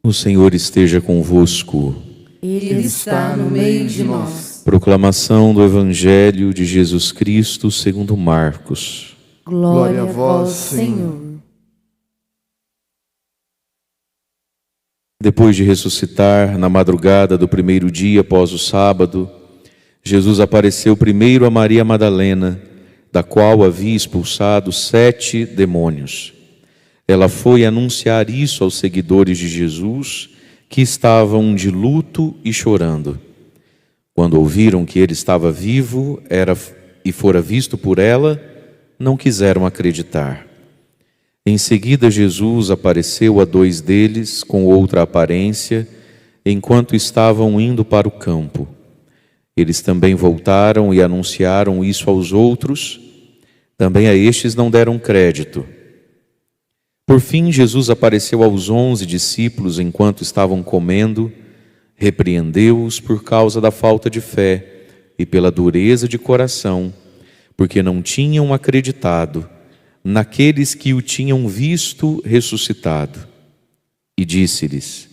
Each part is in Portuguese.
O Senhor esteja convosco. Ele está no meio de nós. Proclamação do Evangelho de Jesus Cristo segundo Marcos. Glória a vós, Senhor. Depois de ressuscitar, na madrugada do primeiro dia após o sábado, Jesus apareceu primeiro a Maria Madalena, da qual havia expulsado 7 demônios. Ela foi anunciar isso aos seguidores de Jesus, que estavam de luto e chorando. Quando ouviram que ele estava vivo e fora visto por ela, não quiseram acreditar. Em seguida, Jesus apareceu a 2 deles com outra aparência, enquanto estavam indo para o campo. Eles também voltaram e anunciaram isso aos outros. Também a estes não deram crédito. Por fim, Jesus apareceu aos 11 discípulos enquanto estavam comendo, repreendeu-os por causa da falta de fé e pela dureza de coração, porque não tinham acreditado naqueles que o tinham visto ressuscitado. E disse-lhes: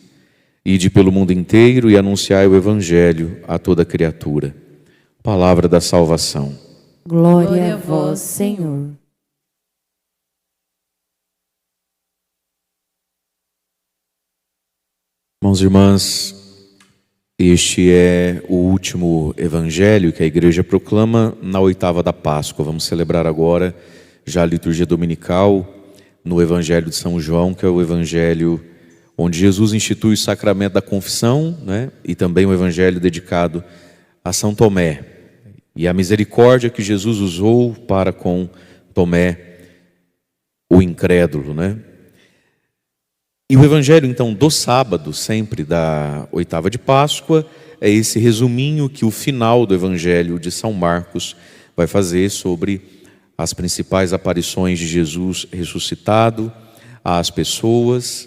Ide pelo mundo inteiro e anunciai o Evangelho a toda criatura. Palavra da salvação. Glória a vós, Senhor. Irmãos e irmãs, este é o último evangelho que a igreja proclama na 8ª da Páscoa. Vamos celebrar agora já a liturgia dominical no Evangelho de São João, que é o evangelho onde Jesus institui o sacramento da confissão, né? E também o evangelho dedicado a São Tomé. E a misericórdia que Jesus usou para com Tomé, o incrédulo, né? E o evangelho, então, do sábado, sempre da 8ª de Páscoa, é esse resuminho que o final do evangelho de São Marcos vai fazer sobre as principais aparições de Jesus ressuscitado às pessoas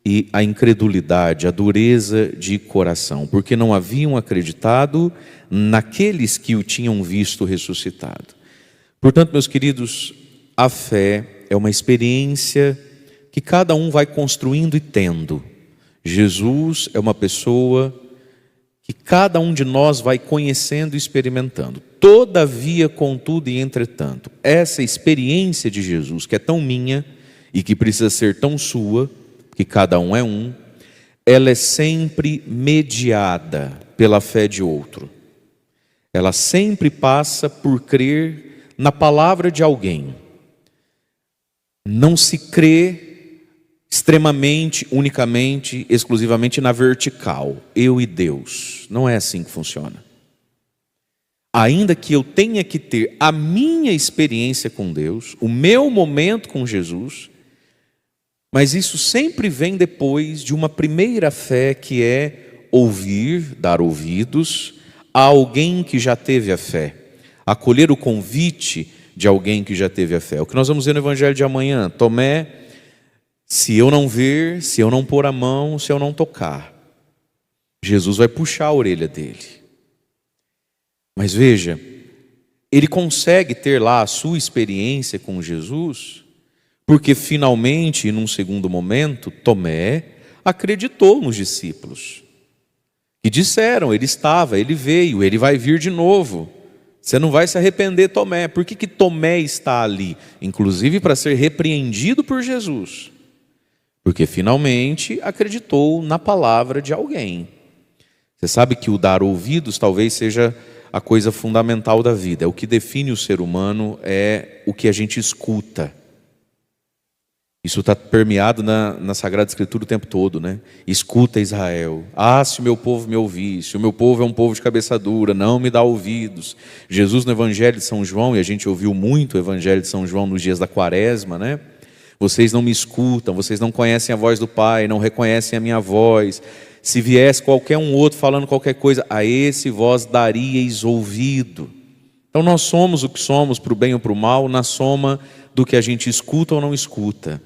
e a incredulidade, a dureza de coração, porque não haviam acreditado naqueles que o tinham visto ressuscitado. Portanto, meus queridos, a fé é uma experiência que cada um vai construindo e tendo. Jesus é uma pessoa que cada um de nós vai conhecendo e experimentando. Todavia, contudo e entretanto, essa experiência de Jesus, que é tão minha e que precisa ser tão sua, que cada um é um, ela é sempre mediada pela fé de outro. Ela sempre passa por crer na palavra de alguém. Não se crê extremamente, unicamente, exclusivamente na vertical, eu e Deus. Não é assim que funciona. Ainda que eu tenha que ter a minha experiência com Deus, o meu momento com Jesus, mas isso sempre vem depois de uma primeira fé, que é ouvir, dar ouvidos a alguém que já teve a fé, acolher o convite de alguém que já teve a fé. O que nós vamos ver no Evangelho de amanhã: Tomé, se eu não ver, se eu não pôr a mão, se eu não tocar, Jesus vai puxar a orelha dele. Mas veja, ele consegue ter lá a sua experiência com Jesus, porque finalmente, num segundo momento, Tomé acreditou nos discípulos, que disseram: ele estava, ele veio, ele vai vir de novo. Você não vai se arrepender, Tomé. Por que Tomé está ali? Inclusive para ser repreendido por Jesus. Porque finalmente acreditou na palavra de alguém. Você sabe que o dar ouvidos talvez seja a coisa fundamental da vida. É o que define o ser humano, é o que a gente escuta. Isso está permeado na Sagrada Escritura o tempo todo, né? Escuta, Israel. Ah, se o meu povo me ouvisse. O meu povo é um povo de cabeça dura, não me dá ouvidos. Jesus no Evangelho de São João, e a gente ouviu muito o Evangelho de São João nos dias da Quaresma, né? Vocês não me escutam, vocês não conhecem a voz do Pai, não reconhecem a minha voz. Se viesse qualquer um outro falando qualquer coisa, a esse vós daríeis ouvido. Então nós somos o que somos, para o bem ou para o mal, na soma do que a gente escuta ou não escuta.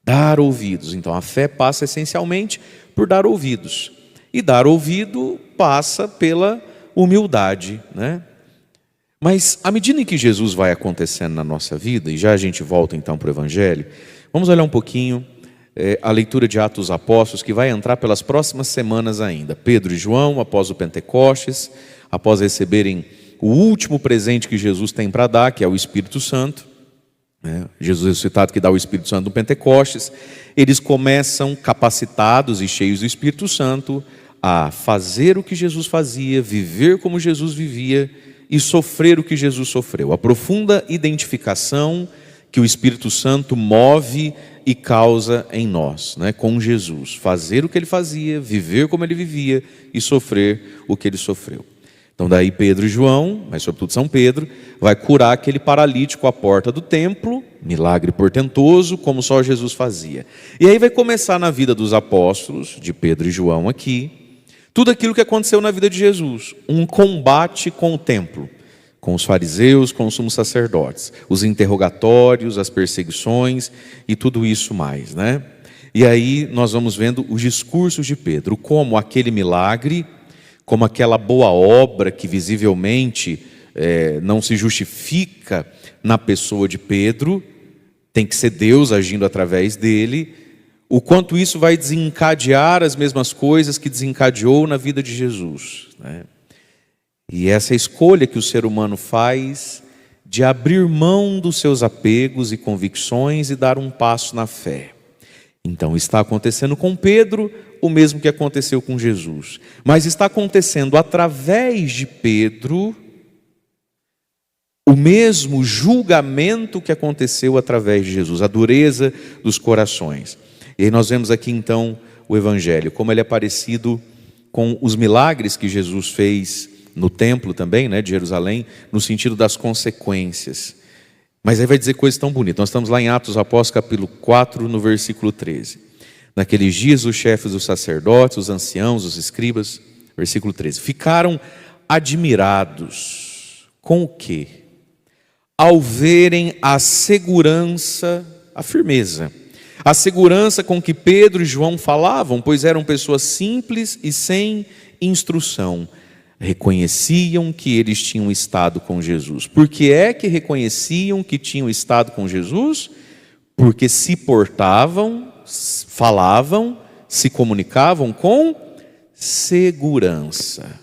Dar ouvidos. Então a fé passa essencialmente por dar ouvidos. E dar ouvido passa pela humildade, né? Mas à medida em que Jesus vai acontecendo na nossa vida, e já a gente volta então para o Evangelho, vamos olhar um pouquinho a leitura de Atos dos Apóstolos, que vai entrar pelas próximas semanas ainda. Pedro e João, após o Pentecostes, após receberem o último presente que Jesus tem para dar, que é o Espírito Santo, né? Jesus ressuscitado que dá o Espírito Santo no Pentecostes, eles começam capacitados e cheios do Espírito Santo a fazer o que Jesus fazia, viver como Jesus vivia e sofrer o que Jesus sofreu. A profunda identificação que o Espírito Santo move e causa em nós, né, com Jesus. Fazer o que ele fazia, viver como ele vivia e sofrer o que ele sofreu. Então daí Pedro e João, mas sobretudo São Pedro, vai curar aquele paralítico à porta do templo, milagre portentoso, como só Jesus fazia. E aí vai começar na vida dos apóstolos, de Pedro e João aqui, tudo aquilo que aconteceu na vida de Jesus, um combate com o templo, com os fariseus, com os sumos sacerdotes, os interrogatórios, as perseguições e tudo isso mais, né? E aí nós vamos vendo os discursos de Pedro, como aquele milagre, como aquela boa obra que visivelmente não se justifica na pessoa de Pedro, tem que ser Deus agindo através dele, o quanto isso vai desencadear as mesmas coisas que desencadeou na vida de Jesus, né? E essa escolha que o ser humano faz de abrir mão dos seus apegos e convicções e dar um passo na fé. Então está acontecendo com Pedro o mesmo que aconteceu com Jesus, mas está acontecendo através de Pedro o mesmo julgamento que aconteceu através de Jesus, a dureza dos corações. E aí nós vemos aqui então o Evangelho, como ele é parecido com os milagres que Jesus fez no templo também, né, de Jerusalém, no sentido das consequências. Mas aí vai dizer coisas tão bonitas. Nós estamos lá em Atos dos Apóstolos, capítulo 4, no versículo 13. Naqueles dias os chefes dos sacerdotes, os anciãos, os escribas, versículo 13, ficaram admirados com o quê? Ao verem a segurança, a firmeza, a segurança com que Pedro e João falavam, pois eram pessoas simples e sem instrução. Reconheciam que eles tinham estado com Jesus. Por que é que reconheciam que tinham estado com Jesus? Porque se portavam, falavam, se comunicavam com segurança.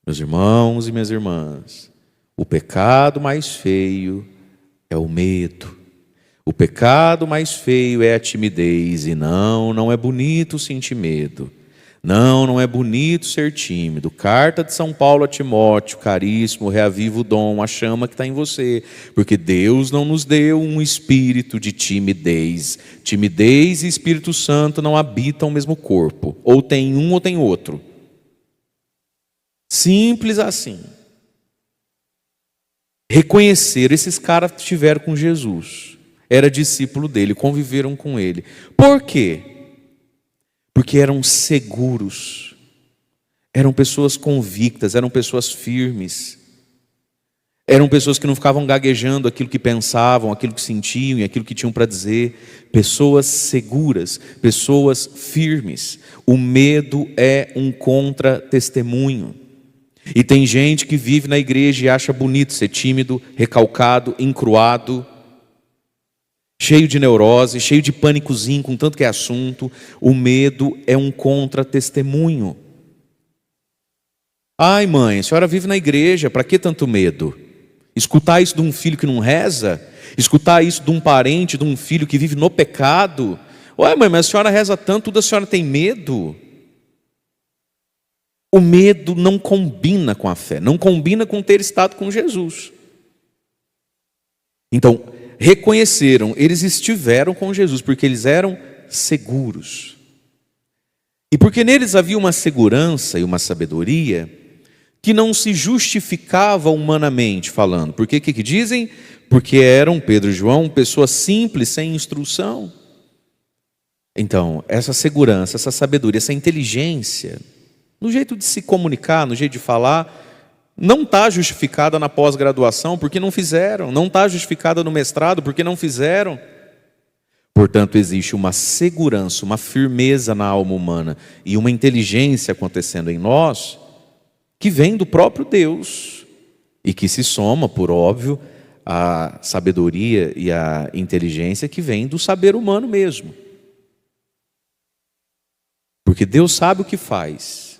Meus irmãos e minhas irmãs, o pecado mais feio é o medo. O pecado mais feio é a timidez. E não é bonito sentir medo. Não é bonito ser tímido. Carta de São Paulo a Timóteo, caríssimo, reaviva o dom, a chama que está em você. Porque Deus não nos deu um espírito de timidez. Timidez e Espírito Santo não habitam o mesmo corpo. Ou tem um ou tem outro. Simples assim. Reconheceram, esses caras estiveram com Jesus. Era discípulo dele, conviveram com ele. Por quê? Porque eram seguros, eram pessoas convictas, eram pessoas firmes, eram pessoas que não ficavam gaguejando aquilo que pensavam, aquilo que sentiam e aquilo que tinham para dizer, pessoas seguras, pessoas firmes. O medo é um contra-testemunho. E tem gente que vive na igreja e acha bonito ser tímido, recalcado, encruado, cheio de neurose, cheio de pânicozinho, com tanto que é assunto. O medo é um contra-testemunho. Ai mãe, a senhora vive na igreja, para que tanto medo? Escutar isso de um filho que não reza? Escutar isso de um parente, de um filho que vive no pecado? Ué mãe, mas a senhora reza tanto, tudo a senhora tem medo? O medo não combina com a fé, não combina com ter estado com Jesus. Então, reconheceram, eles estiveram com Jesus, porque eles eram seguros. E porque neles havia uma segurança e uma sabedoria que não se justificava humanamente falando. Por que dizem? Porque eram, Pedro e João, pessoas simples, sem instrução. Então, essa segurança, essa sabedoria, essa inteligência, no jeito de se comunicar, no jeito de falar, não está justificada na pós-graduação, porque não fizeram. Não está justificada no mestrado, porque não fizeram. Portanto, existe uma segurança, uma firmeza na alma humana e uma inteligência acontecendo em nós que vem do próprio Deus e que se soma, por óbvio, à sabedoria e à inteligência que vem do saber humano mesmo. Porque Deus sabe o que faz.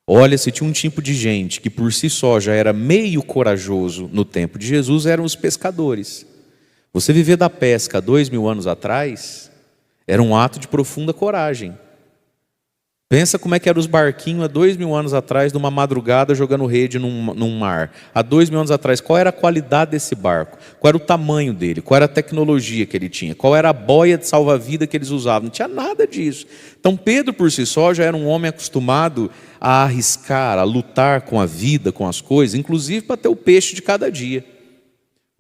Olha, se tinha um tipo de gente que por si só já era meio corajoso no tempo de Jesus, eram os pescadores. Você viver da pesca 2000 anos atrás era um ato de profunda coragem. Pensa como é que eram os barquinhos há 2000 anos atrás, numa madrugada, jogando rede num mar. Há 2000 anos atrás, qual era a qualidade desse barco? Qual era o tamanho dele? Qual era a tecnologia que ele tinha? Qual era a boia de salva-vida que eles usavam? Não tinha nada disso. Então Pedro, por si só, já era um homem acostumado a arriscar, a lutar com a vida, com as coisas, inclusive para ter o peixe de cada dia.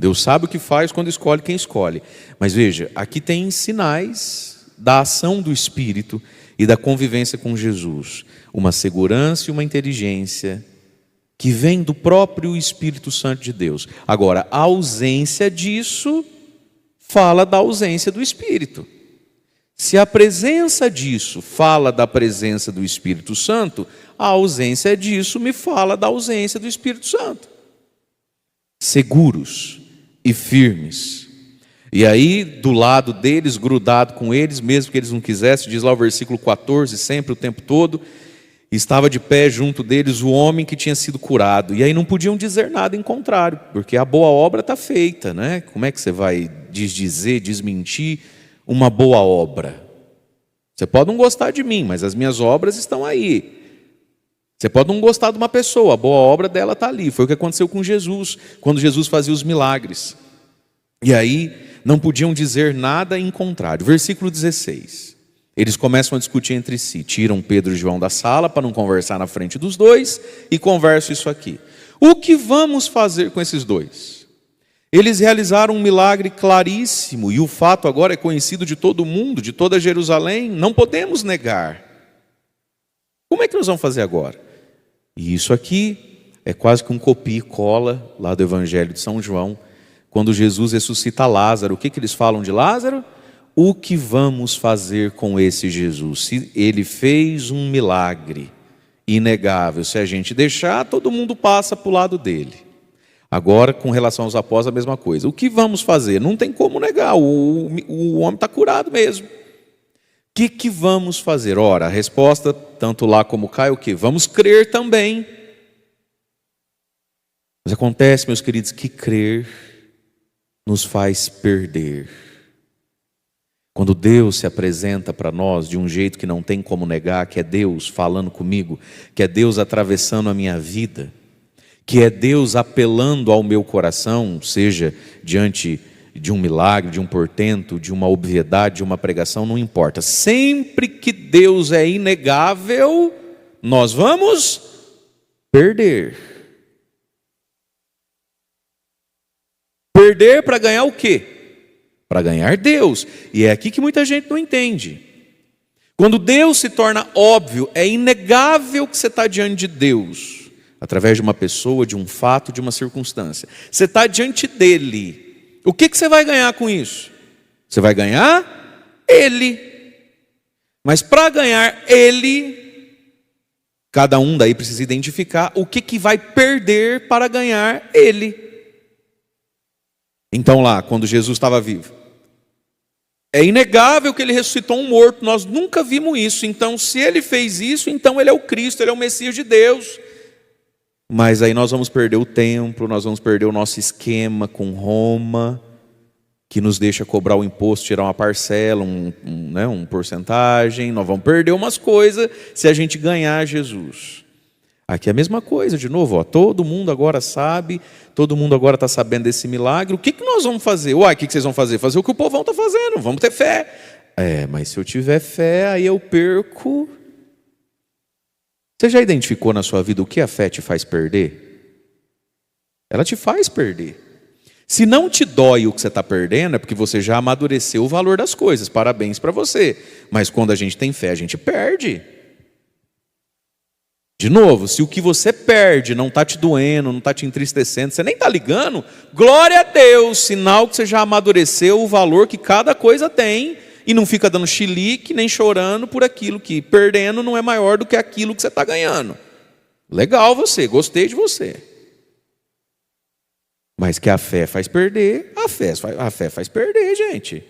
Deus sabe o que faz quando escolhe quem escolhe. Mas veja, aqui tem sinais da ação do Espírito e da convivência com Jesus, uma segurança e uma inteligência que vem do próprio Espírito Santo de Deus. Agora, a ausência disso fala da ausência do Espírito. Se a presença disso fala da presença do Espírito Santo, a ausência disso me fala da ausência do Espírito Santo. Seguros e firmes. E aí, do lado deles, grudado com eles, mesmo que eles não quisessem, diz lá o versículo 14, sempre o tempo todo, estava de pé junto deles o homem que tinha sido curado. E aí não podiam dizer nada em contrário, porque a boa obra está feita, né? Como é que você vai desdizer, desmentir uma boa obra? Você pode não gostar de mim, mas as minhas obras estão aí. Você pode não gostar de uma pessoa, a boa obra dela está ali. Foi o que aconteceu com Jesus, quando Jesus fazia os milagres. E aí não podiam dizer nada em contrário. Versículo 16. Eles começam a discutir entre si. Tiram Pedro e João da sala para não conversar na frente dos dois e conversam isso aqui. O que vamos fazer com esses dois? Eles realizaram um milagre claríssimo e o fato agora é conhecido de todo mundo, de toda Jerusalém. Não podemos negar. Como é que nós vamos fazer agora? E isso aqui é quase que um copia e cola lá do Evangelho de São João. Quando Jesus ressuscita Lázaro, o que eles falam de Lázaro? O que vamos fazer com esse Jesus? Se ele fez um milagre inegável, se a gente deixar, todo mundo passa para o lado dele. Agora, com relação aos apóstolos, a mesma coisa. O que vamos fazer? Não tem como negar, o homem está curado mesmo. O que vamos fazer? Ora, a resposta, tanto lá como cá, é o quê? Vamos crer também. Mas acontece, meus queridos, que crer nos faz perder. Quando Deus se apresenta para nós de um jeito que não tem como negar, que é Deus falando comigo, que é Deus atravessando a minha vida, que é Deus apelando ao meu coração, seja diante de um milagre, de um portento, de uma obviedade, de uma pregação, não importa. Sempre que Deus é inegável, nós vamos perder. Perder para ganhar o quê? Para ganhar Deus. E é aqui que muita gente não entende. Quando Deus se torna óbvio, é inegável que você está diante de Deus, através de uma pessoa, de um fato, de uma circunstância. Você está diante dele. O que você vai ganhar com isso? Você vai ganhar Ele. Mas para ganhar Ele, cada um daí precisa identificar o que vai perder para ganhar Ele. Então lá, quando Jesus estava vivo, é inegável que ele ressuscitou um morto, nós nunca vimos isso. Então se ele fez isso, então ele é o Cristo, ele é o Messias de Deus. Mas aí nós vamos perder o templo, nós vamos perder o nosso esquema com Roma, que nos deixa cobrar o imposto, tirar uma parcela, um porcentagem. Nós vamos perder umas coisas se a gente ganhar Jesus. Aqui é a mesma coisa, de novo, ó, todo mundo agora sabe, todo mundo agora está sabendo desse milagre. O que nós vamos fazer? Uai, o que vocês vão fazer? Fazer o que o povão está fazendo, vamos ter fé. Mas se eu tiver fé, aí eu perco. Você já identificou na sua vida o que a fé te faz perder? Ela te faz perder. Se não te dói o que você está perdendo, é porque você já amadureceu o valor das coisas. Parabéns para você. Mas quando a gente tem fé, a gente perde. De novo, se o que você perde não está te doendo, não está te entristecendo, você nem está ligando, glória a Deus, sinal que você já amadureceu o valor que cada coisa tem e não fica dando chilique nem chorando por aquilo que perdendo não é maior do que aquilo que você está ganhando. Legal você, gostei de você. Mas que a fé faz perder, a fé faz perder, gente.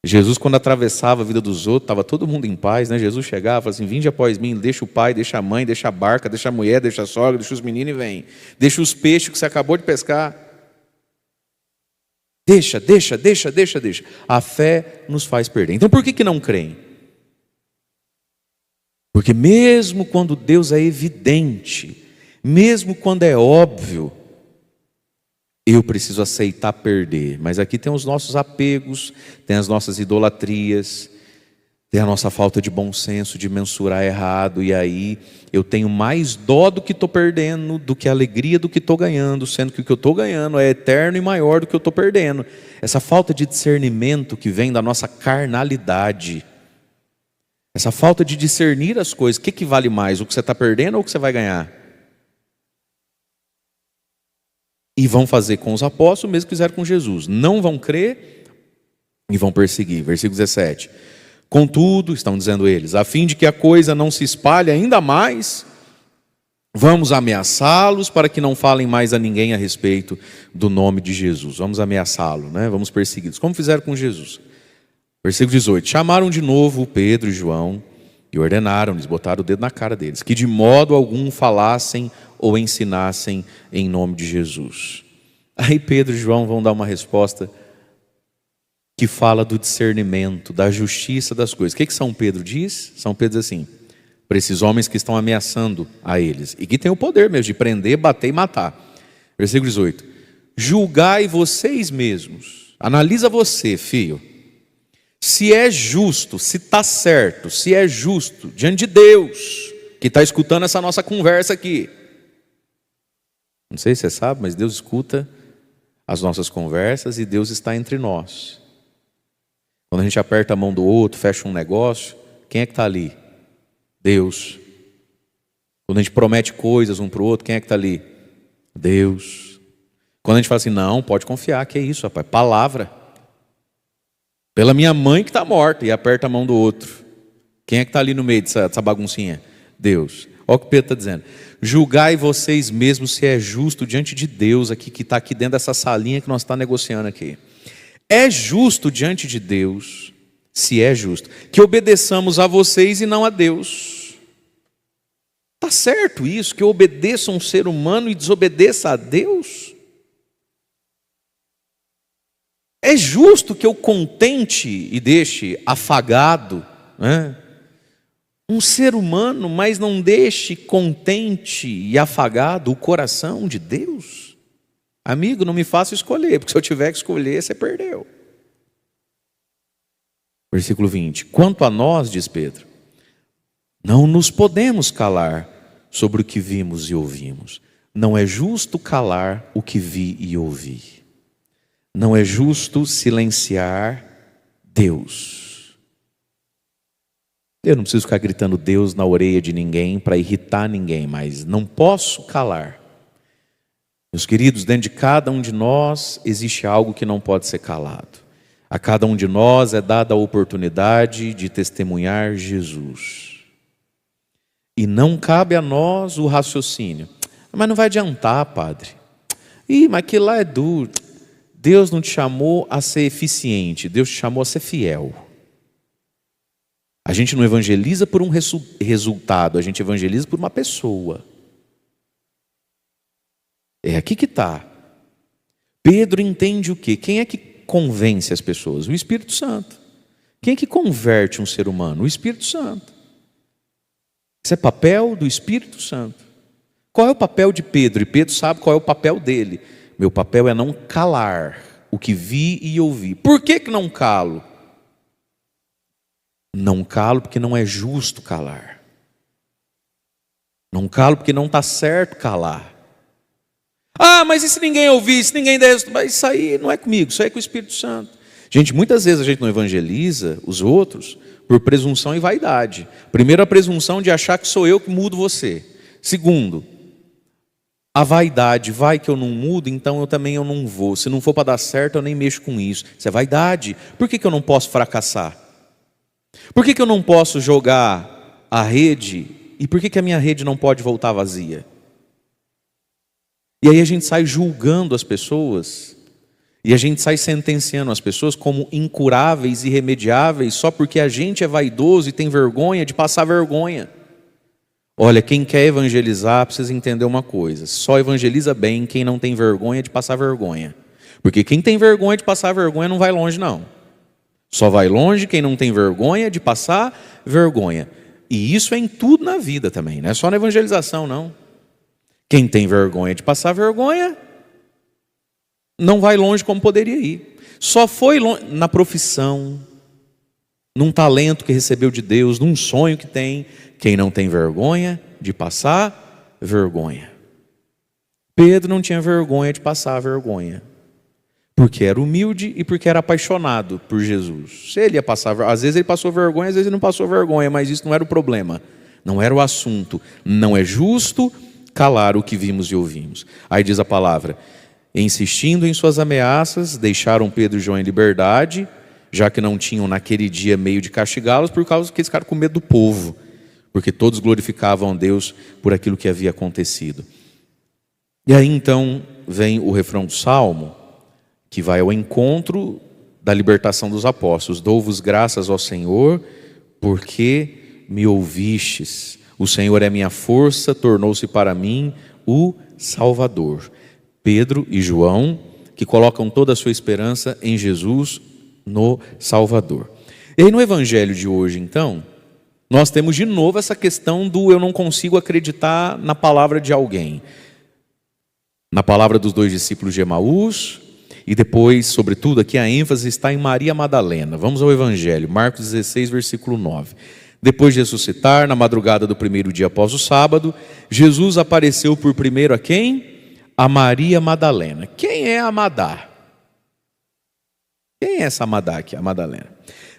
Jesus, quando atravessava a vida dos outros, estava todo mundo em paz, né? Jesus chegava e falava assim: vinde após mim, deixa o pai, deixa a mãe, deixa a barca, deixa a mulher, deixa a sogra, deixa os meninos e vem. Deixa os peixes que você acabou de pescar. Deixa. A fé nos faz perder. Então por que não creem? Porque mesmo quando Deus é evidente, mesmo quando é óbvio, eu preciso aceitar perder. Mas aqui tem os nossos apegos, tem as nossas idolatrias, tem a nossa falta de bom senso, de mensurar errado. E aí eu tenho mais dó do que estou perdendo, do que alegria do que estou ganhando, sendo que o que eu estou ganhando é eterno e maior do que eu estou perdendo. Essa falta de discernimento que vem da nossa carnalidade, essa falta de discernir as coisas, o que vale mais, o que você está perdendo ou o que você vai ganhar? E vão fazer com os apóstolos o mesmo que fizeram com Jesus. Não vão crer e vão perseguir. Versículo 17. Contudo, estão dizendo eles, a fim de que a coisa não se espalhe ainda mais, vamos ameaçá-los para que não falem mais a ninguém a respeito do nome de Jesus. Vamos ameaçá-lo, né? Vamos persegui-los, como fizeram com Jesus. Versículo 18. Chamaram de novo Pedro e João e ordenaram-lhes, botaram o dedo na cara deles, que de modo algum falassem ou ensinassem em nome de Jesus. Aí Pedro e João vão dar uma resposta que fala do discernimento, da justiça das coisas. O que São Pedro diz? São Pedro diz assim, para esses homens que estão ameaçando a eles, e que tem o poder mesmo de prender, bater e matar. Versículo 18. Julgai vocês mesmos, analisa você, filho, se é justo, se está certo, se é justo, diante de Deus, que está escutando essa nossa conversa aqui. Não sei se você sabe, mas Deus escuta as nossas conversas e Deus está entre nós. Quando a gente aperta a mão do outro, fecha um negócio, quem é que está ali? Deus. Quando a gente promete coisas um para o outro, quem é que está ali? Deus. Quando a gente fala assim, não, pode confiar, que é isso, rapaz, palavra. Pela minha mãe que está morta, e aperta a mão do outro. Quem é que está ali no meio dessa baguncinha? Deus. Olha o que Pedro está dizendo. Julgai vocês mesmos se é justo diante de Deus, aqui que está aqui dentro dessa salinha que nós estamos negociando aqui. É justo diante de Deus, se é justo, que obedeçamos a vocês e não a Deus. Está certo isso, que eu obedeça um ser humano e desobedeça a Deus? É justo que eu contente e deixe afagado, né, um ser humano, mas não deixe contente e afagado o coração de Deus? Amigo, não me faça escolher, porque se eu tiver que escolher, você perdeu. Versículo 20. Quanto a nós, diz Pedro, não nos podemos calar sobre o que vimos e ouvimos. Não é justo calar o que vi e ouvi. Não é justo silenciar Deus. Eu não preciso ficar gritando Deus na orelha de ninguém para irritar ninguém, mas não posso calar. Meus queridos, dentro de cada um de nós existe algo que não pode ser calado. A cada um de nós é dada a oportunidade de testemunhar Jesus. E não cabe a nós o raciocínio. Mas não vai adiantar, padre. Mas aquilo lá é duro. Deus não te chamou a ser eficiente, Deus te chamou a ser fiel. A gente não evangeliza por um resultado, a gente evangeliza por uma pessoa. É aqui que está. Pedro entende o quê? Quem é que convence as pessoas? O Espírito Santo. Quem é que converte um ser humano? O Espírito Santo. Isso é papel do Espírito Santo. Qual é o papel de Pedro? E Pedro sabe qual é o papel dele. Meu papel é não calar o que vi e ouvi. Por que não calo? Não calo porque não é justo calar. Não calo porque não está certo calar. Mas e se ninguém ouvir, se ninguém der... Mas isso aí não é comigo, isso aí é com o Espírito Santo. Gente, muitas vezes a gente não evangeliza os outros por presunção e vaidade. Primeiro, a presunção de achar que sou eu que mudo você. Segundo, a vaidade, vai que eu não mudo, então eu não vou. Se não for para dar certo, eu nem mexo com isso. Isso é vaidade. Por que eu não posso fracassar? Por que eu não posso jogar a rede? E por que a minha rede não pode voltar vazia? E aí a gente sai julgando as pessoas E a gente sai sentenciando as pessoas como incuráveis, irremediáveis, só porque a gente é vaidoso e tem vergonha de passar vergonha. Olha, quem quer evangelizar precisa entender uma coisa: só evangeliza bem quem não tem vergonha de passar vergonha. Porque quem tem vergonha de passar vergonha não vai longe, não. Só vai longe quem não tem vergonha de passar vergonha. E isso é em tudo na vida também, não é só na evangelização, não. Quem tem vergonha de passar vergonha não vai longe como poderia ir. Só foi longe na profissão, num talento que recebeu de Deus, num sonho que tem, quem não tem vergonha de passar vergonha. Pedro não tinha vergonha de passar vergonha, porque era humilde e porque era apaixonado por Jesus. Se ele ia passar, às vezes ele passou vergonha, às vezes ele não passou vergonha, mas isso não era o problema, não era o assunto. Não é justo calar o que vimos e ouvimos. Aí diz a palavra: insistindo em suas ameaças, deixaram Pedro e João em liberdade, já que não tinham naquele dia meio de castigá-los, por causa que eles ficaram com medo do povo, porque todos glorificavam a Deus por aquilo que havia acontecido. E aí então vem o refrão do Salmo, que vai ao encontro da libertação dos apóstolos: dou-vos graças ao Senhor, porque me ouvistes. O Senhor é minha força, tornou-se para mim o Salvador. Pedro e João, que colocam toda a sua esperança em Jesus, no Salvador. E aí no evangelho de hoje, então, nós temos de novo essa questão do eu não consigo acreditar na palavra de alguém. Na palavra dos 2 discípulos de Emaús, e depois, sobretudo, aqui a ênfase está em Maria Madalena. Vamos ao evangelho, Marcos 16, versículo 9. Depois de ressuscitar, na madrugada do primeiro dia após o sábado, Jesus apareceu por primeiro a quem? A Maria Madalena. Quem é a Madá? Quem é essa Madá aqui, a Madalena?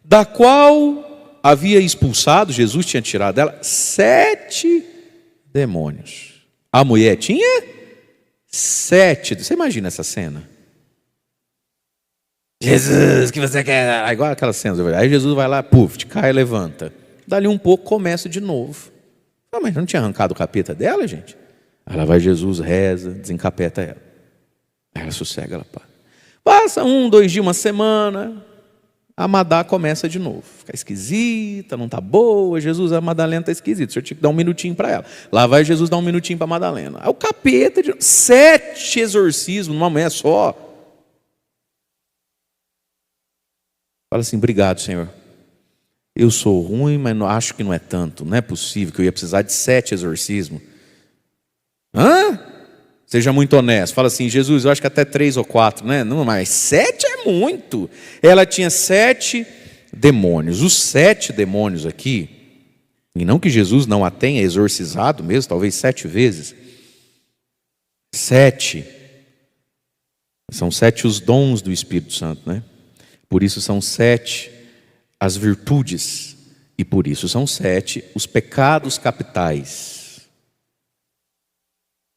Da qual havia expulsado, Jesus tinha tirado dela 7 demônios. A mulher tinha 7. Você imagina essa cena? Jesus, o que você quer? Igual aquela cena. Aí Jesus vai lá, puf, cai e levanta. Dali um pouco começa de novo. Ah, mas não tinha arrancado o capeta dela, gente? Aí lá vai Jesus, reza, desencapeta ela. Aí ela sossega, ela para. Passa 1, 2 dias, uma semana, a Madá começa de novo. Fica esquisita, não está boa. Jesus, a Madalena está esquisita. O senhor tinha que dar um minutinho para ela. Lá vai Jesus dar um minutinho para a Madalena. Aí o capeta, 7 exorcismos numa mulher só. Fala assim: obrigado, Senhor. Eu sou ruim, mas acho que não é tanto. Não é possível que eu ia precisar de 7 exorcismos. Hã? Seja muito honesto. Fala assim: Jesus, eu acho que até 3 ou 4, né? Não, mas 7 é muito. Ela tinha 7 demônios. Os 7 demônios aqui, e não que Jesus não a tenha exorcizado mesmo, talvez 7 vezes. 7. São 7 os dons do Espírito Santo, né? Por isso são 7 as virtudes, e por isso são 7 os pecados capitais.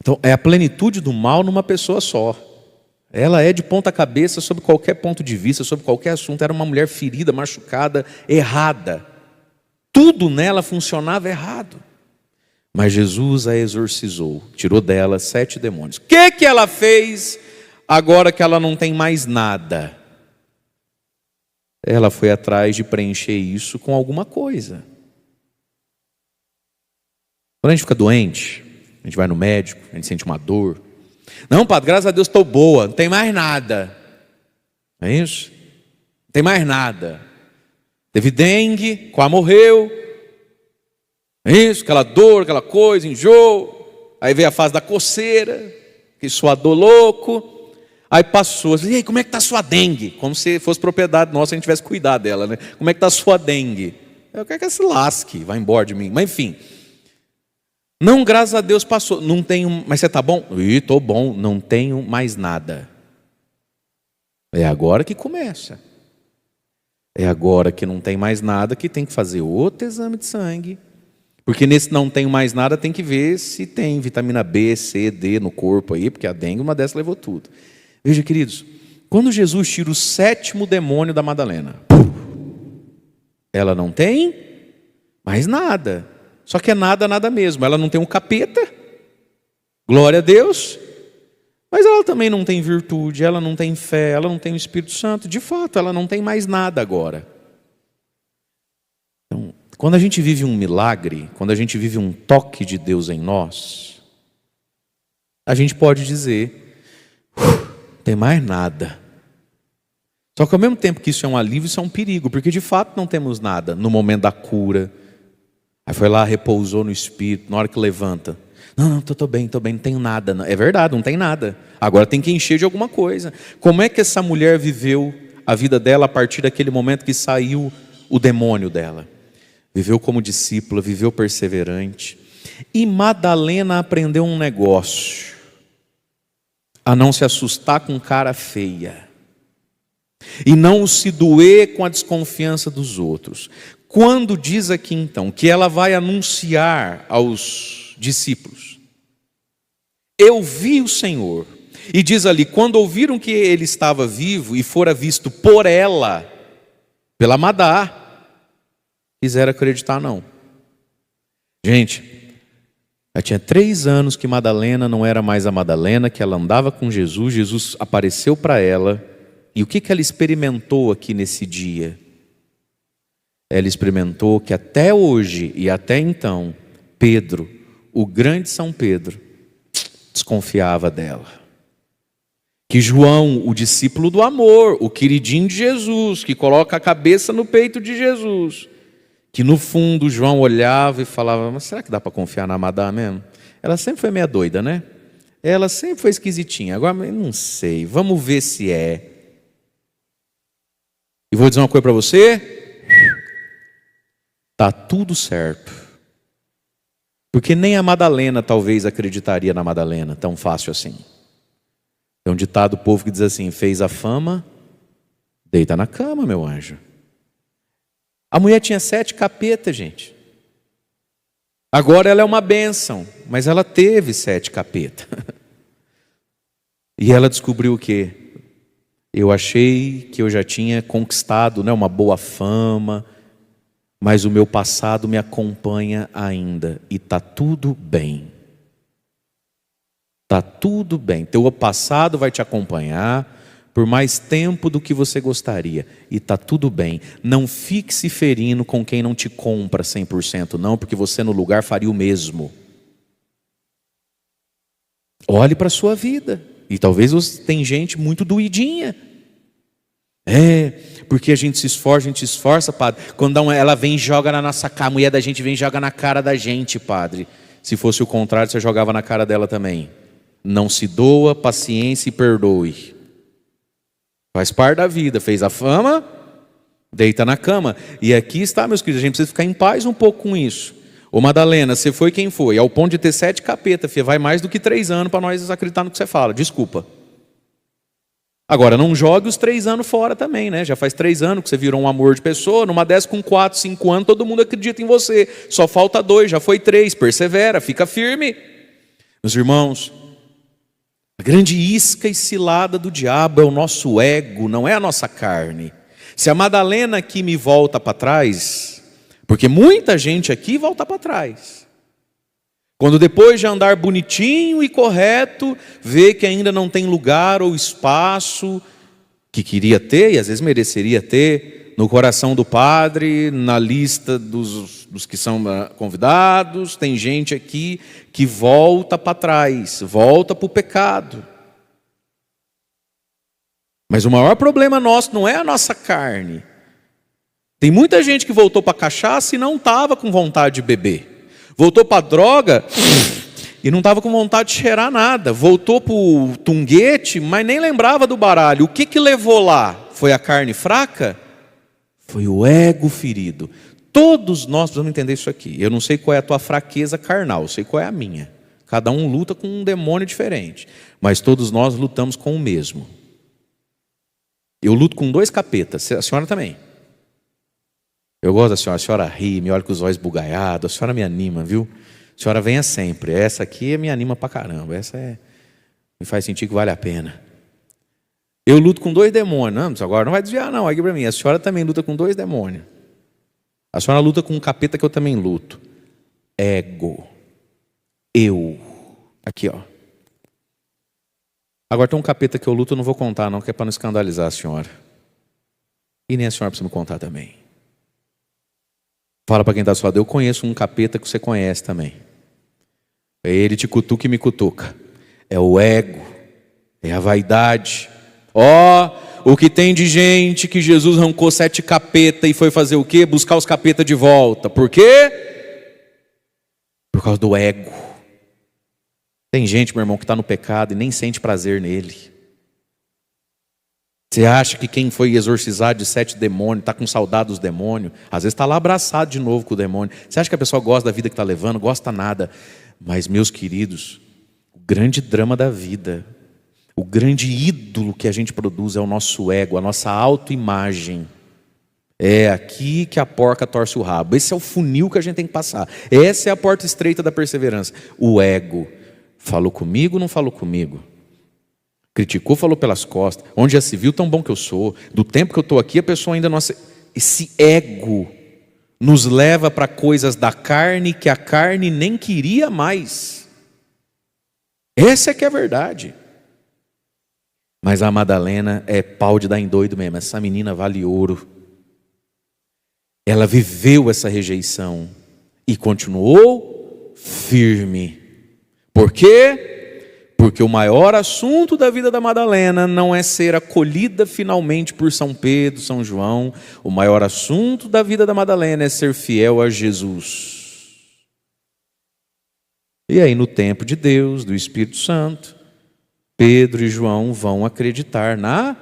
Então é a plenitude do mal numa pessoa só. Ela é de ponta cabeça, sob qualquer ponto de vista, sobre qualquer assunto. Era uma mulher ferida, machucada, errada. Tudo nela funcionava errado. Mas Jesus a exorcizou, tirou dela 7 demônios. O que ela fez agora que ela não tem mais nada? Ela foi atrás de preencher isso com alguma coisa. Quando a gente fica doente, a gente vai no médico, a gente sente uma dor. Não, padre, graças a Deus estou boa, não tem mais nada. Não é isso? Não tem mais nada. Teve dengue, quase morreu. Não é isso? Aquela dor, aquela coisa, enjoo. Aí veio a fase da coceira, que suador louco. Aí passou, e aí, como é que está a sua dengue? Como se fosse propriedade nossa, a gente tivesse que cuidar dela, né? Como é que está a sua dengue? Eu quero que ela se lasque, vai embora de mim. Mas enfim, não, graças a Deus passou. Não tenho, mas você está bom? Estou bom, não tenho mais nada. É agora que começa. É agora que não tem mais nada que tem que fazer outro exame de sangue. Porque nesse não tenho mais nada tem que ver se tem vitamina B, C, D no corpo aí, porque a dengue uma dessas levou tudo. Veja, queridos, quando Jesus tira o 7º demônio da Madalena, ela não tem mais nada. Só que é nada, nada mesmo. Ela não tem um capeta, glória a Deus, Mas ela também não tem virtude, ela não tem fé, ela não tem o Espírito Santo. De fato, ela não tem mais nada agora. Então, quando a gente vive um milagre, quando a gente vive um toque de Deus em nós, a gente pode dizer, não tem mais nada. Só que ao mesmo tempo que isso é um alívio, isso é um perigo, porque de fato não temos nada no momento da cura. Aí foi lá, repousou no Espírito, na hora que levanta. Não, estou bem, não tenho nada. É verdade, não tem nada. Agora tem que encher de alguma coisa. Como é que essa mulher viveu a vida dela a partir daquele momento que saiu o demônio dela? Viveu como discípula, viveu perseverante. E Madalena aprendeu um negócio: a não se assustar com cara feia. E não se doer com a desconfiança dos outros. Quando diz aqui então que ela vai anunciar aos discípulos, eu vi o Senhor, e diz ali, quando ouviram que ele estava vivo e fora visto por ela, pela Madá, quiseram acreditar não. Gente, já tinha 3 anos que Madalena não era mais a Madalena, que ela andava com Jesus, Jesus apareceu para ela, e o que ela experimentou aqui nesse dia? Ela experimentou que até hoje e até então, Pedro, o grande São Pedro, desconfiava dela. Que João, o discípulo do amor, o queridinho de Jesus, que coloca a cabeça no peito de Jesus, que no fundo João olhava e falava, mas será que dá para confiar na Madá mesmo? Ela sempre foi meia doida, né? Ela sempre foi esquisitinha, agora não sei, vamos ver se é. E vou dizer uma coisa para você, tá tudo certo. Porque nem a Madalena talvez acreditaria na Madalena tão fácil assim. Tem um ditado do povo que diz assim, fez a fama, deita na cama, meu anjo. A mulher tinha 7 capetas, gente. Agora ela é uma bênção, mas ela teve 7 capetas. E ela descobriu o quê? Eu achei que eu já tinha conquistado, né, uma boa fama, mas o meu passado me acompanha ainda. E está tudo bem. Está tudo bem. Teu passado vai te acompanhar por mais tempo do que você gostaria. E está tudo bem. Não fique se ferindo com quem não te compra 100% não, porque você no lugar faria o mesmo. Olhe para a sua vida. E talvez você tem gente muito doidinha. Porque a gente se esforça, padre. Quando ela vem e joga na nossa cara, a mulher da gente vem e joga na cara da gente, padre. Se fosse o contrário, você jogava na cara dela também. Não se doa, paciência e perdoe. Faz parte da vida, fez a fama, deita na cama. E aqui está, meus queridos, a gente precisa ficar em paz um pouco com isso. Ô Madalena, você foi quem foi, ao ponto de ter 7 capetas, filha, vai mais do que 3 anos para nós acreditar no que você fala, desculpa. Agora, não jogue os 3 anos fora também, né? Já faz 3 anos que você virou um amor de pessoa, numa dessa com 4, 5 anos, todo mundo acredita em você. Só falta 2, já foi 3, persevera, fica firme. Meus irmãos, a grande isca e cilada do diabo é o nosso ego, não é a nossa carne. Se a Madalena aqui me volta para trás, porque muita gente aqui volta para trás. Quando depois de andar bonitinho e correto, vê que ainda não tem lugar ou espaço que queria ter, e às vezes mereceria ter, no coração do padre, na lista dos que são convidados, tem gente aqui que volta para trás, volta para o pecado. Mas o maior problema nosso não é a nossa carne. Tem muita gente que voltou para a cachaça e não estava com vontade de beber. Voltou para a droga e não estava com vontade de cheirar nada. Voltou para o tunguete, mas nem lembrava do baralho. O que levou lá? Foi a carne fraca? Foi o ego ferido. Todos nós precisamos entender isso aqui. Eu não sei qual é a tua fraqueza carnal, eu sei qual é a minha. Cada um luta com um demônio diferente. Mas todos nós lutamos com o mesmo. Eu luto com 2 capetas, a senhora também. Eu gosto da senhora, a senhora ri, me olha com os olhos bugalhados, a senhora me anima, viu? A senhora venha sempre, essa aqui me anima pra caramba, essa me faz sentir que vale a pena. Eu luto com 2 demônios, não, agora não vai desviar não, aqui pra mim, a senhora também luta com 2 demônios. A senhora luta com um capeta que eu também luto. Ego. Eu. Aqui, ó. Agora tem um capeta que eu luto, eu não vou contar não, que é para não escandalizar a senhora. E nem a senhora precisa me contar também. Fala para quem está do seu lado, eu conheço um capeta que você conhece também. Ele te cutuca e me cutuca. É o ego, é a vaidade. O que tem de gente que Jesus arrancou 7 capetas e foi fazer o quê? Buscar os capetas de volta. Por quê? Por causa do ego. Tem gente, meu irmão, que está no pecado e nem sente prazer nele. Você acha que quem foi exorcizado de 7 demônios, está com saudade dos demônios, às vezes está lá abraçado de novo com o demônio. Você acha que a pessoa gosta da vida que está levando? Gosta nada. Mas, meus queridos, o grande drama da vida, o grande ídolo que a gente produz é o nosso ego, a nossa autoimagem. É aqui que a porca torce o rabo. Esse é o funil que a gente tem que passar. Essa é a porta estreita da perseverança. O ego. Falou comigo, não falou comigo. Criticou, falou pelas costas. Onde já se viu tão bom que eu sou. Do tempo que eu estou aqui, a pessoa ainda não... Esse ego nos leva para coisas da carne que a carne nem queria mais. Essa é que é a verdade. Mas a Madalena é pau de dar em doido mesmo. Essa menina vale ouro. Ela viveu essa rejeição e continuou firme. Por quê? Porque o maior assunto da vida da Madalena não é ser acolhida finalmente por São Pedro, São João. O maior assunto da vida da Madalena é ser fiel a Jesus. E aí, no tempo de Deus, do Espírito Santo, Pedro e João vão acreditar na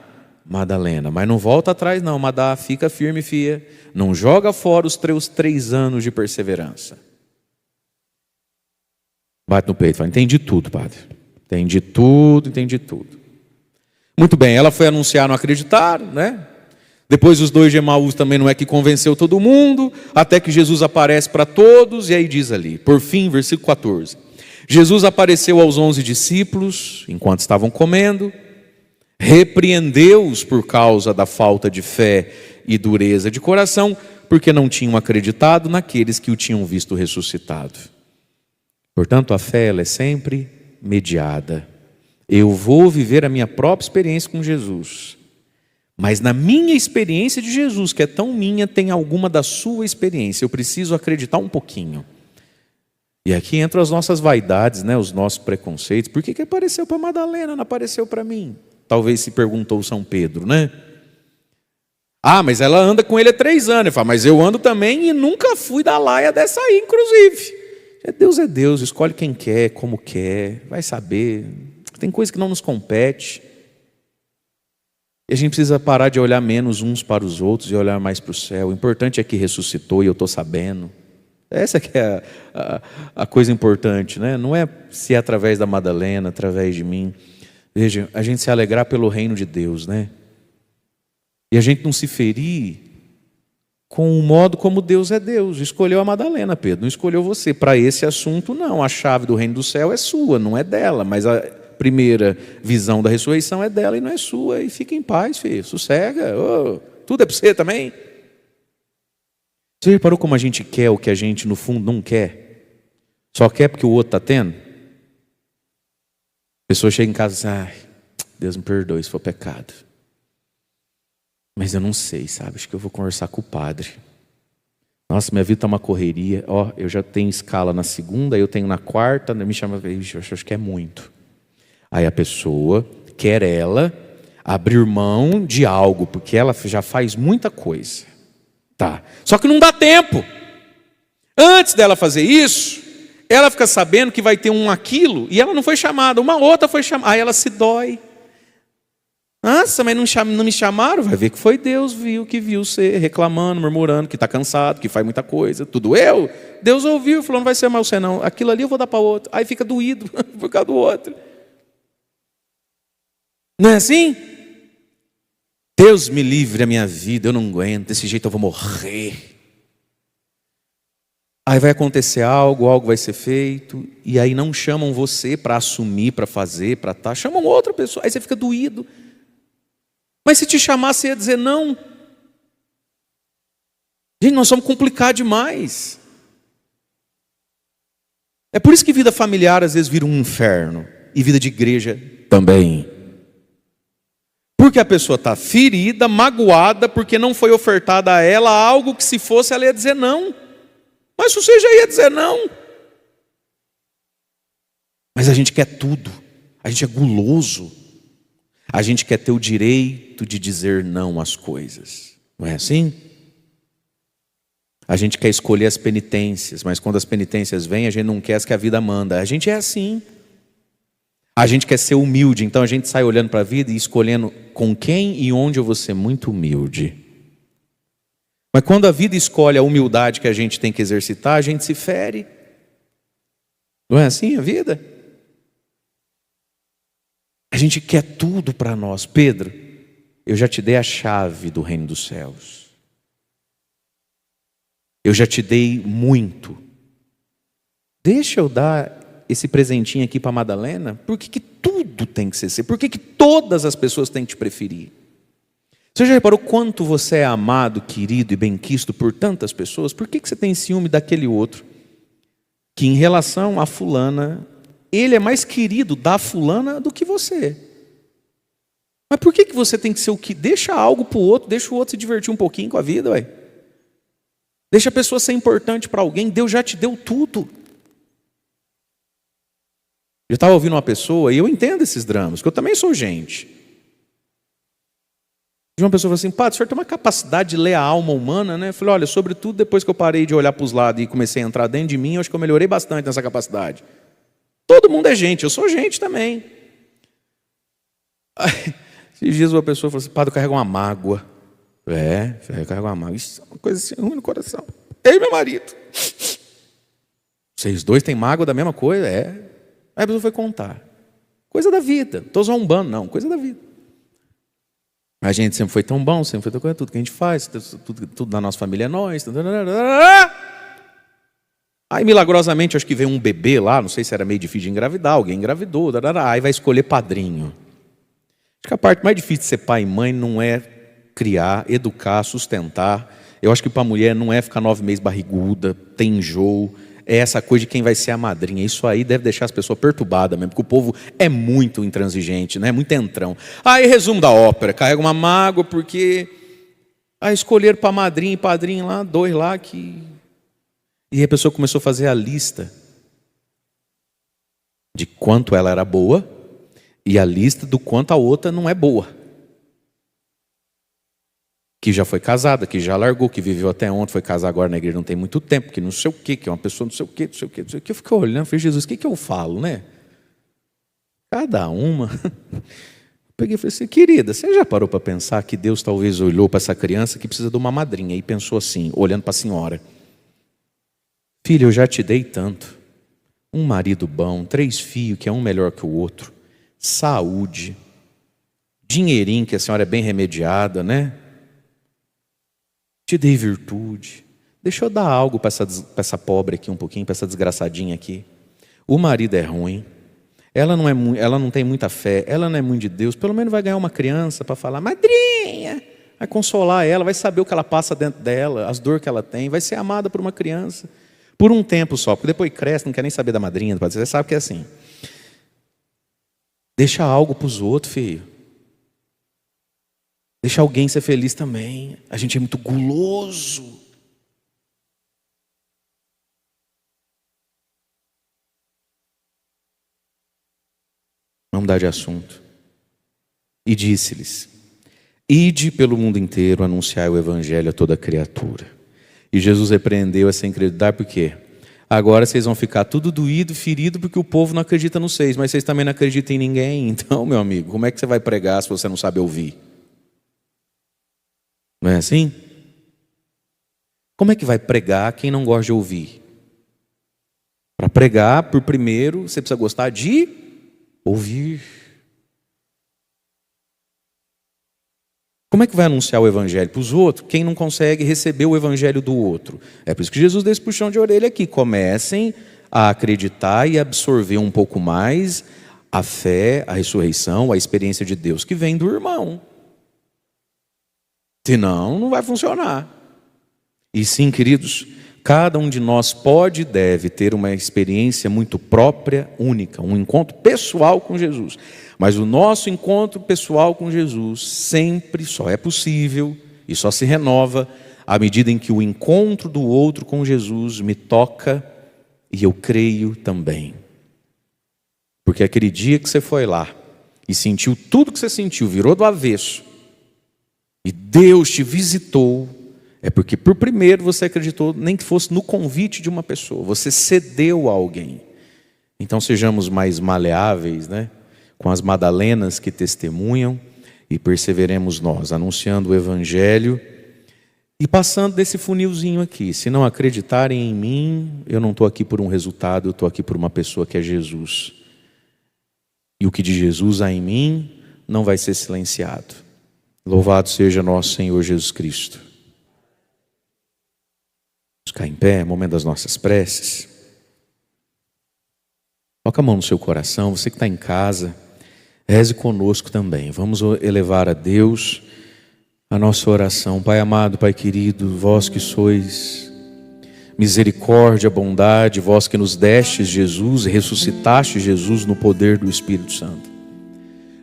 Madalena. Mas não volta atrás não, Madá, fica firme, fia. Não joga fora os teus 3 anos de perseverança. Bate no peito, fala, entendi tudo, padre. Entendi tudo. Muito bem, ela foi anunciar, não acreditaram, né? Depois os 2 de Emaús também não é que convenceu todo mundo, até que Jesus aparece para todos, e aí diz ali, por fim, versículo 14. Jesus apareceu aos 11 discípulos, enquanto estavam comendo, repreendeu-os por causa da falta de fé e dureza de coração, porque não tinham acreditado naqueles que o tinham visto ressuscitado. Portanto, a fé ela é sempre mediada. Eu vou viver a minha própria experiência com Jesus. Mas na minha experiência de Jesus, que é tão minha, tem alguma da sua experiência. Eu preciso acreditar um pouquinho. E aqui entram as nossas vaidades, né? Os nossos preconceitos. Por que apareceu para Madalena, não apareceu para mim? Talvez se perguntou São Pedro, né? Ah, mas ela anda com ele há 3 anos. Ele fala, mas eu ando também e nunca fui da laia dessa aí, inclusive. É Deus, escolhe quem quer, como quer, vai saber. Tem coisa que não nos compete. E a gente precisa parar de olhar menos uns para os outros e olhar mais para o céu. O importante é que ressuscitou e eu estou sabendo. Essa que é a coisa importante, né? Não é se é através da Madalena, através de mim. Veja, a gente se alegrar pelo reino de Deus, né? E a gente não se ferir com o modo como Deus é Deus. Escolheu a Madalena, Pedro, não escolheu você. Para esse assunto, não. A chave do reino do céu é sua, não é dela. Mas a primeira visão da ressurreição é dela e não é sua. E fica em paz, filho, sossega. Tudo é para você também. Você reparou como a gente quer o que a gente, no fundo, não quer? Só quer porque o outro está tendo? A pessoa chega em casa e diz, ai, Deus me perdoe se for pecado. Mas eu não sei, sabe? Acho que eu vou conversar com o padre. Nossa, minha vida está uma correria. Eu já tenho escala na segunda, eu tenho na quarta, me chama, eu acho que é muito. Aí a pessoa quer abrir mão de algo, porque ela já faz muita coisa. Tá. Só que não dá tempo. Antes dela fazer isso, ela fica sabendo que vai ter aquilo, e ela não foi chamada, uma outra foi chamada. Aí ela se dói. Nossa, mas não me chamaram? Vai ver que foi Deus, que viu você reclamando, murmurando, que está cansado, que faz muita coisa. Tudo eu? Deus ouviu, falou, não vai ser mal você não. Aquilo ali eu vou dar para o outro. Aí fica doído por causa do outro. Não é assim? Deus me livre a minha vida, eu não aguento, desse jeito eu vou morrer. Aí vai acontecer algo vai ser feito, e aí não chamam você para assumir, para fazer, para estar, chamam outra pessoa, aí você fica doído. Mas se te chamar, você ia dizer não. Gente, nós somos complicados demais. É por isso que vida familiar às vezes vira um inferno, e vida de igreja também. Porque a pessoa está ferida, magoada, porque não foi ofertada a ela algo que, se fosse, ela ia dizer não. Mas você já ia dizer não. Mas a gente quer tudo. A gente é guloso. A gente quer ter o direito de dizer não às coisas. Não é assim? A gente quer escolher as penitências, mas quando as penitências vêm, a gente não quer as que a vida manda. A gente é assim. A gente quer ser humilde, então a gente sai olhando para a vida e escolhendo com quem e onde eu vou ser muito humilde. Mas quando a vida escolhe a humildade que a gente tem que exercitar, a gente se fere. Não é assim a vida? A gente quer tudo para nós. Pedro, eu já te dei a chave do reino dos céus. Eu já te dei muito. Deixa eu dar esse presentinho aqui para Madalena. Por que tudo tem que ser seu? Por que todas as pessoas têm que te preferir? Você já reparou quanto você é amado, querido e bem-quisto por tantas pessoas? Por que você tem ciúme daquele outro? Que em relação a fulana, ele é mais querido da fulana do que você. Mas por que você tem que ser o que? Deixa algo para o outro, deixa o outro se divertir um pouquinho com a vida, ué. Deixa a pessoa ser importante para alguém. Deus já te deu tudo. Eu estava ouvindo uma pessoa, e eu entendo esses dramas, porque eu também sou gente. E uma pessoa falou assim: padre, o senhor tem uma capacidade de ler a alma humana, né? Eu falei: olha, sobretudo depois que eu parei de olhar para os lados e comecei a entrar dentro de mim, eu acho que eu melhorei bastante nessa capacidade. Todo mundo é gente, eu sou gente também. Aí, esses dias uma pessoa falou assim: padre, eu carrego uma mágoa. Eu carrego uma mágoa. Isso é uma coisa assim ruim no coração. Eu e meu marido. Vocês dois têm mágoa da mesma coisa? É. Aí a pessoa foi contar. Coisa da vida. Não estou zombando, não. Coisa da vida. A gente sempre foi tão bom, sempre foi tão coisa, tudo que a gente faz, tudo na nossa família é nós. Aí, milagrosamente, acho que veio um bebê lá, não sei se era meio difícil de engravidar, alguém engravidou, aí vai escolher padrinho. Acho que a parte mais difícil de ser pai e mãe não é criar, educar, sustentar. Eu acho que para a mulher não é ficar 9 meses barriguda, ter enjoo. É essa coisa de quem vai ser a madrinha. Isso aí deve deixar as pessoas perturbadas mesmo, porque o povo é muito intransigente, né? Muito entrão. Aí, resumo da ópera, carrega uma mágoa porque escolheram para madrinha e padrinho lá, 2 lá que... E a pessoa começou a fazer a lista de quanto ela era boa e a lista do quanto a outra não é boa. Que já foi casada, que já largou, que viveu até ontem, foi casar agora na igreja não tem muito tempo, que não sei o quê, que é uma pessoa não sei o quê, não sei o quê, não sei o quê. Eu fiquei olhando, falei: Jesus, o que eu falo, né? Cada uma. Peguei e falei assim: querida, você já parou para pensar que Deus talvez olhou para essa criança que precisa de uma madrinha e pensou assim, olhando para a senhora: filha, eu já te dei tanto. Um marido bom, 3 filhos, que é um melhor que o outro, saúde, dinheirinho, que a senhora é bem remediada, né? Te dei virtude. Deixa eu dar algo para essa pobre aqui um pouquinho, para essa desgraçadinha aqui. O marido é ruim. Ela não tem muita fé. Ela não é muito de Deus. Pelo menos vai ganhar uma criança para falar: madrinha. Vai consolar ela, vai saber o que ela passa dentro dela, as dores que ela tem. Vai ser amada por uma criança. Por um tempo só, porque depois cresce, não quer nem saber da madrinha. Você sabe que é assim. Deixa algo para os outros, filho. Deixa alguém ser feliz também. A gente é muito guloso. Vamos mudar de assunto. E disse-lhes: ide pelo mundo inteiro, anunciai o evangelho a toda criatura. E Jesus repreendeu essa incredulidade, por quê? Agora vocês vão ficar tudo doído, ferido, porque o povo não acredita nos vocês, mas vocês também não acreditam em ninguém. Então, meu amigo, como é que você vai pregar se você não sabe ouvir? Não é assim? Como é que vai pregar quem não gosta de ouvir? Para pregar, por primeiro, você precisa gostar de ouvir. Como é que vai anunciar o evangelho para os outros? Quem não consegue receber o evangelho do outro. É por isso que Jesus deu esse puxão de orelha aqui. Comecem a acreditar e absorver um pouco mais a fé, a ressurreição, a experiência de Deus que vem do irmão. Senão, não vai funcionar. E sim, queridos, Cada um de nós pode e deve ter uma experiência muito própria, única, um encontro pessoal com Jesus. Mas o nosso encontro pessoal com Jesus sempre só é possível e só se renova à medida em que o encontro do outro com Jesus me toca e eu creio também. Porque aquele dia que você foi lá e sentiu tudo que você sentiu, virou do avesso, e Deus te visitou, é porque por primeiro você acreditou, nem que fosse no convite de uma pessoa, você cedeu a alguém. Então sejamos mais maleáveis, né? Com as Madalenas que testemunham, e perseveremos nós, anunciando o Evangelho, e passando desse funilzinho aqui. Se não acreditarem em mim, eu não estou aqui por um resultado, eu estou aqui por uma pessoa que é Jesus. E o que de Jesus há em mim não vai ser silenciado. Louvado seja nosso Senhor Jesus Cristo. Vamos ficar em pé, momento das nossas preces. Coloca a mão no seu coração, você que está em casa, reze conosco também. Vamos elevar a Deus a nossa oração. Pai amado, Pai querido, vós que sois misericórdia, bondade, vós que nos destes Jesus e ressuscitaste Jesus no poder do Espírito Santo.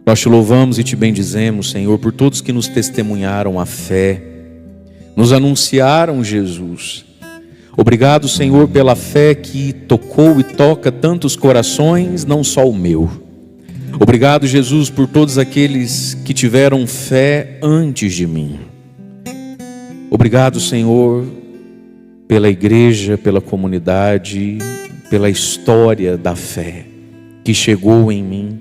Nós te louvamos e te bendizemos, Senhor, por todos que nos testemunharam a fé, nos anunciaram Jesus. Obrigado, Senhor, pela fé que tocou e toca tantos corações, não só o meu. Obrigado, Jesus, por todos aqueles que tiveram fé antes de mim. Obrigado, Senhor, pela igreja, pela comunidade, pela história da fé que chegou em mim.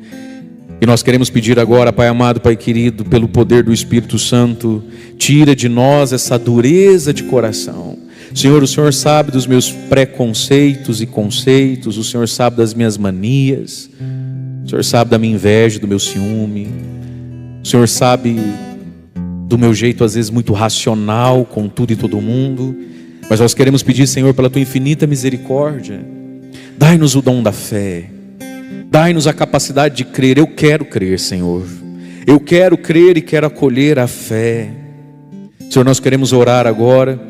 E nós queremos pedir agora, Pai amado, Pai querido, pelo poder do Espírito Santo, tira de nós essa dureza de coração. Senhor, o Senhor sabe dos meus preconceitos e conceitos, o Senhor sabe das minhas manias, o Senhor sabe da minha inveja, do meu ciúme, o Senhor sabe do meu jeito às vezes muito racional com tudo e todo mundo, mas nós queremos pedir, Senhor, pela Tua infinita misericórdia, dai-nos o dom da fé, dai-nos a capacidade de crer. Eu quero crer, Senhor, eu quero crer e quero acolher a fé. Senhor, nós queremos orar agora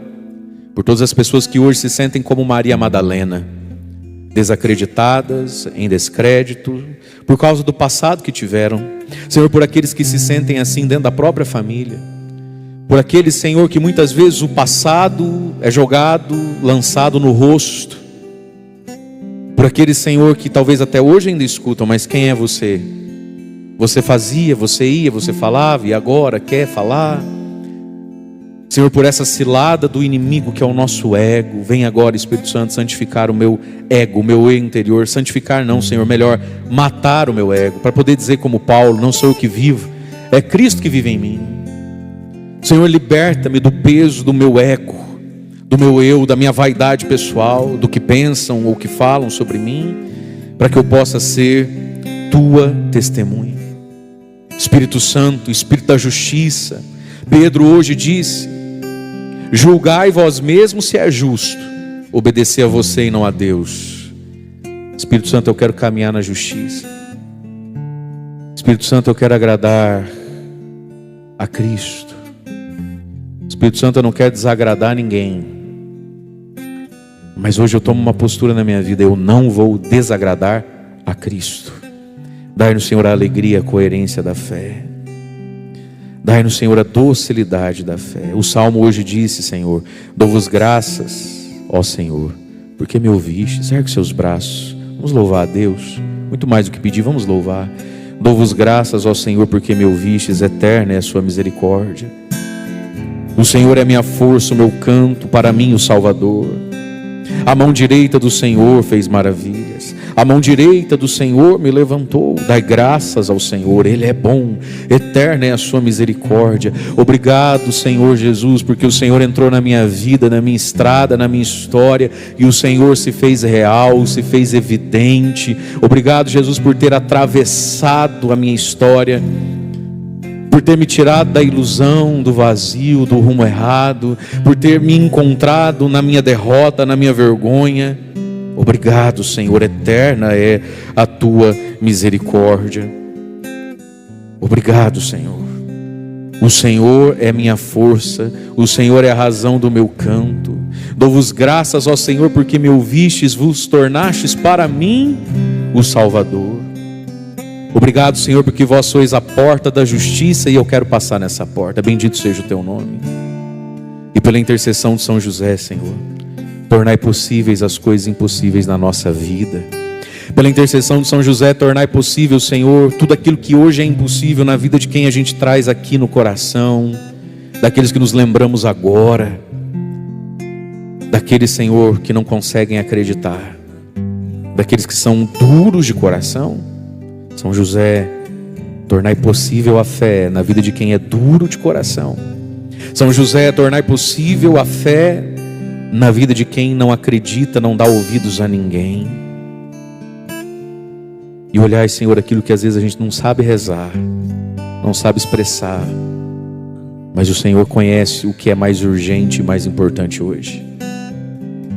por todas as pessoas que hoje se sentem como Maria Madalena, desacreditadas, em descrédito, por causa do passado que tiveram. Senhor, por aqueles que se sentem assim dentro da própria família, por aqueles, Senhor, que muitas vezes o passado é jogado, lançado no rosto, por aqueles, Senhor, que talvez até hoje ainda escutam, mas quem é você? Você fazia, você ia, você falava e agora quer falar? Senhor, por essa cilada do inimigo que é o nosso ego, vem agora, Espírito Santo, santificar o meu ego, o meu eu interior. Santificar não, Senhor, melhor matar o meu ego, para poder dizer como Paulo, não sou eu que vivo, é Cristo que vive em mim. Senhor, liberta-me do peso do meu ego, do meu eu, da minha vaidade pessoal, do que pensam ou que falam sobre mim, para que eu possa ser Tua testemunha. Espírito Santo, Espírito da justiça, Pedro hoje disse: julgai vós mesmos se é justo obedecer a você e não a Deus. Espírito Santo, eu quero caminhar na justiça. Espírito Santo, eu quero agradar a Cristo. Espírito Santo, eu não quero desagradar ninguém, mas hoje eu tomo uma postura na minha vida: eu não vou desagradar a Cristo. Dai-nos, Senhor, a alegria, a coerência da fé. Dai-nos, Senhor, a docilidade da fé. O Salmo hoje disse, Senhor: dou-vos graças, ó Senhor, porque me ouvistes. Ergue seus braços, vamos louvar a Deus. Muito mais do que pedir, vamos louvar. Dou-vos graças, ó Senhor, porque me ouvistes. Eterna é a sua misericórdia. O Senhor é a minha força, o meu canto, para mim o Salvador. A mão direita do Senhor fez maravilhas, a mão direita do Senhor me levantou. Dai graças ao Senhor, Ele é bom, eterna é a sua misericórdia. Obrigado, Senhor Jesus, porque o Senhor entrou na minha vida, na minha estrada, na minha história, e o Senhor se fez real, se fez evidente. Obrigado, Jesus, por ter atravessado a minha história, por ter me tirado da ilusão, do vazio, do rumo errado, por ter me encontrado na minha derrota, na minha vergonha. Obrigado, Senhor, eterna é a tua misericórdia. Obrigado, Senhor. O Senhor é minha força, o Senhor é a razão do meu canto. Dou-vos graças, ó Senhor, porque me ouvistes, vos tornastes para mim o Salvador. Obrigado, Senhor, porque vós sois a porta da justiça e eu quero passar nessa porta. Bendito seja o teu nome. E pela intercessão de São José, Senhor, tornai possíveis as coisas impossíveis na nossa vida. Pela intercessão de São José, tornai possível, Senhor, tudo aquilo que hoje é impossível na vida de quem a gente traz aqui no coração, daqueles que nos lembramos agora, daqueles, Senhor, que não conseguem acreditar, daqueles que são duros de coração. São José, tornai possível a fé na vida de quem é duro de coração. São José, tornai possível a fé na vida de quem não acredita, não dá ouvidos a ninguém. E olhai, Senhor, aquilo que às vezes a gente não sabe rezar, não sabe expressar, mas o Senhor conhece o que é mais urgente e mais importante hoje.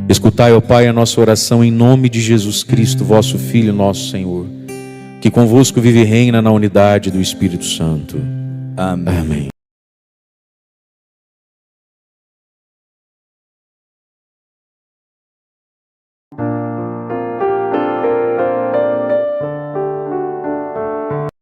Escutai, ó Pai, a nossa oração em nome de Jesus Cristo, vosso Filho, nosso Senhor, que convosco vive e reina na unidade do Espírito Santo. Amém. Amém.